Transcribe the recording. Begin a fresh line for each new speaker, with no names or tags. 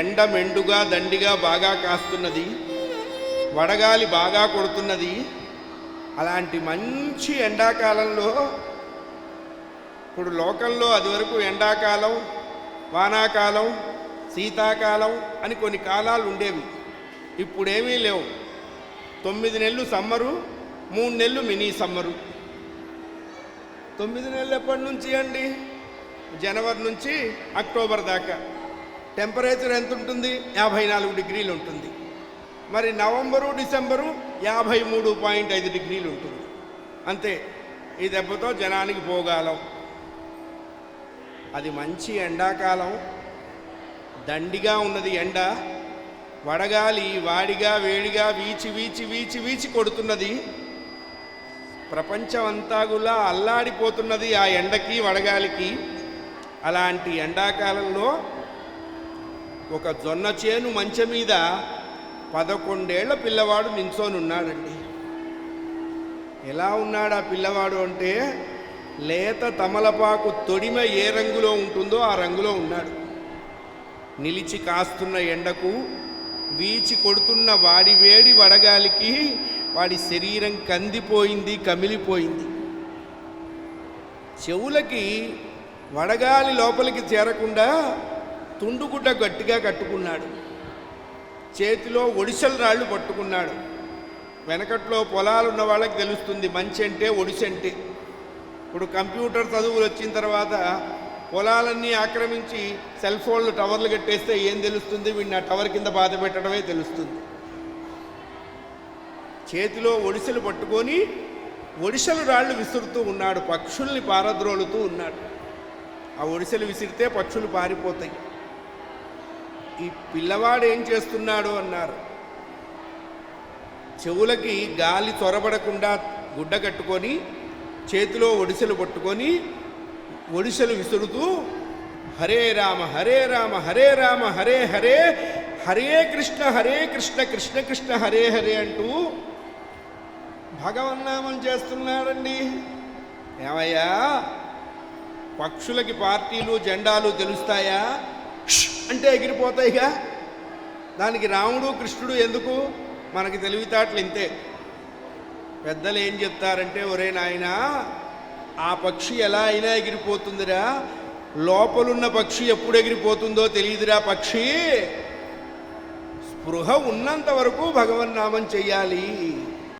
ఎండ మెండుగా దండిగా బాగా కాస్తున్నది, వడగాలి బాగా కొడుతున్నది. అలాంటి మంచి ఎండాకాలంలో, ఇప్పుడు లోకంలో అది వరకు ఎండాకాలం, వానాకాలం, శీతాకాలం అని కొన్ని కాలాలు ఉండేవి. ఇప్పుడేమీ లేవు. 9 నెలలు సమ్మరు, 3 నెలలు మినీ సమ్మరు. 9 నెలలు ఎప్పటి నుంచి అండి? జనవరి నుంచి అక్టోబర్ దాకా. టెంపరేచర్ ఎంత ఉంటుంది? 54 డిగ్రీలు ఉంటుంది. మరి నవంబరు, డిసెంబరు 53.5 డిగ్రీలు ఉంటుంది. అంతే. ఈ దెబ్బతో జనానికి పోగాలం. అది మంచి ఎండాకాలం. దండిగా ఉన్నది ఎండ, వడగాలి వాడిగా వేడిగా వీచి వీచి వీచి వీచి కొడుతున్నది. ప్రపంచం అంతా కూడా అల్లాడిపోతున్నది ఆ ఎండకి వడగాలికి. అలాంటి ఎండాకాలంలో ఒక జొన్న చేను మంచె మీద 11 ఏళ్ల పిల్లవాడు నించొని ఉన్నాడండి. ఎలా ఉన్నాడు ఆ పిల్లవాడు అంటే, లేత తమలపాకు తొడిమ ఏ రంగులో ఉంటుందో ఆ రంగులో ఉన్నాడు. నిలిచి కాస్తున్న ఎండకు, వీచి కొడుతున్న వాడి వేడి వడగాలికి వాడి శరీరం కందిపోయింది, కమిలిపోయింది. చెవులకి వడగాలి లోపలికి చేరకుండా తుండుగుడ్డ గట్టిగా కట్టుకున్నాడు. చేతిలో ఒడిసెల రాళ్ళు పట్టుకున్నాడు. వెనకట్లో పొలాలున్న వాళ్ళకి తెలుస్తుంది మంచి అంటే ఒడిసెంటే. ఇప్పుడు కంప్యూటర్ చదువులు వచ్చిన తర్వాత పొలాలన్నీ ఆక్రమించి సెల్ ఫోన్లు టవర్లు కట్టేస్తే ఏం తెలుస్తుంది? వీడిని ఆ టవర్ కింద బాధ పెట్టడమే తెలుస్తుంది. చేతిలో ఒడిసెలు పట్టుకొని ఒడిసెలు రాళ్ళు విసురుతూ ఉన్నాడు. పక్షుల్ని పారద్రోలుతూ ఉన్నాడు. ఆ ఒడిసెలు విసిరితే పక్షులు పారిపోతాయి. ఈ పిల్లవాడు ఏం చేస్తున్నాడు అన్నారు. చెవులకి గాలి చొరబడకుండా గుడ్డ కట్టుకొని చేతిలో ఒడిసెలు పట్టుకొని ఒడిసెలు విసురుతూ హరే రామ హరే రామ హరే రామ హరే హరే హరే కృష్ణ కృష్ణ కృష్ణ హరే హరే అంటూ భగవన్నామం చేస్తున్నాడండి. ఏమయ్యా, పక్షులకి పార్టీలు జెండాలు తెలుస్తాయా? అంటే ఎగిరిపోతాయిగా. దానికి రాముడు కృష్ణుడు ఎందుకు? మనకి తెలివితేటలు ఇంతే. పెద్దలు ఏం చెప్తారంటే, ఒరే నాయనా, ఆ పక్షి ఎలా అయినా ఎగిరిపోతుందిరా, లోపలున్న పక్షి ఎప్పుడు ఎగిరిపోతుందో తెలియదురా పక్షి. స్పృహ ఉన్నంత వరకు భగవన్నామం చెయ్యాలి.